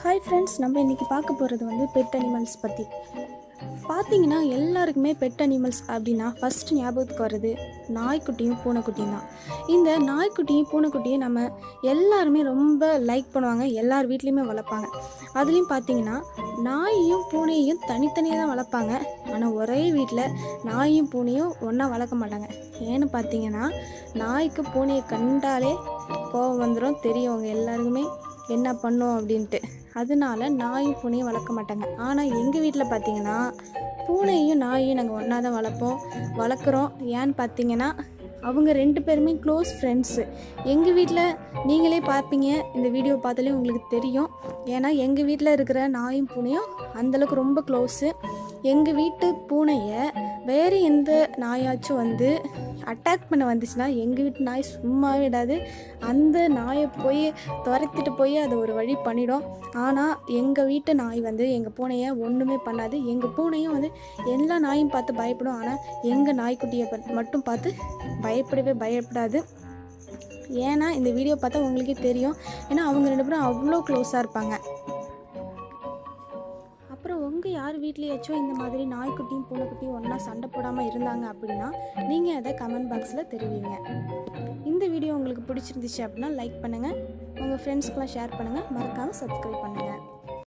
Hi friends, நம்ம இன்றைக்கி பார்க்க போகிறது வந்து பெட் அனிமல்ஸ் பற்றி. பார்த்தீங்கன்னா எல்லாருக்குமே பெட் அனிமல்ஸ் அப்படின்னா ஃபஸ்ட்டு ஞாபகத்துக்கு வர்றது நாய்க்குட்டியும் பூனைக்குட்டியும் தான். இந்த நாய்க்குட்டியும் பூனைக்குட்டியும் நம்ம எல்லாருமே ரொம்ப லைக் பண்ணுவாங்க, எல்லார் வீட்லேயுமே வளர்ப்பாங்க. அதுலேயும் பார்த்தீங்கன்னா நாயையும் பூனையும் தனித்தனியாக தான் வளர்ப்பாங்க. ஆனால் ஒரே வீட்டில் நாயும் பூனையும் ஒன்றா வளர்க்க மாட்டாங்க. ஏன்னு பார்த்தீங்கன்னா நாய்க்கு பூனையை கண்டாலே கோபம் வந்துடும், தெரியும் அவங்க எல்லாருக்குமே என்ன பண்ணோம் அப்படின்ட்டு. அதனால நாயும் பூனையும் வளர்க்க மாட்டாங்க. ஆனால் எங்கள் வீட்டில் பார்த்தீங்கன்னா பூனையும் நாயையும் நாங்கள் ஒன்றா தான் வளர்க்குறோம். ஏன்னு பார்த்தீங்கன்னா அவங்க ரெண்டு பேருமே க்ளோஸ் ஃப்ரெண்ட்ஸு. எங்கள் வீட்டில் நீங்களே பார்ப்பீங்க, இந்த வீடியோ பார்த்தாலே உங்களுக்கு தெரியும். ஏன்னா எங்கள் வீட்டில் இருக்கிற நாயும் பூனையும் அந்தளவுக்கு ரொம்ப க்ளோஸு. எங்கள் வீட்டு பூனையை வேறு எந்த நாயாச்சும் வந்து அட்டாக் பண்ண வந்துச்சுன்னா எங்கள் வீட்டு நாய் சும்மாவே விடாது. அந்த நாயை போய் துரத்திட்டு போய் அதை ஒரு வழி பண்ணிடும். ஆனால் எங்கள் வீட்டு நாய் வந்து எங்கள் பூனையை ஒன்றுமே பண்ணாது. எங்கள் பூனையும் வந்து எல்லா நாயும் பார்த்து பயப்படும், ஆனால் எங்கள் நாய்க்குட்டியை மட்டும் பார்த்து பயப்படாது. ஏன்னா இந்த வீடியோ பார்த்தா உங்களுக்கே தெரியும். ஏன்னா அவங்க ரெண்டு பேரும் அவ்வளோ க்ளோஸாக இருப்பாங்க. அப்புறம் உங்கள் யார் வீட்லேயாச்சும் இந்த மாதிரி நாய்க்குட்டியும் பூனைக்குட்டியும் ஒன்றா சண்டை போடாமல் இருந்தாங்க அப்படின்னா நீங்கள் அதை கமெண்ட் பாக்ஸில் தெரிவிங்க. இந்த வீடியோ உங்களுக்கு பிடிச்சிருந்துச்சு அப்படின்னா லைக் பண்ணுங்கள், உங்கள் ஃப்ரெண்ட்ஸ்க்கெலாம் ஷேர் பண்ணுங்கள், மறக்காமல் சப்ஸ்கிரைப் பண்ணுங்கள்.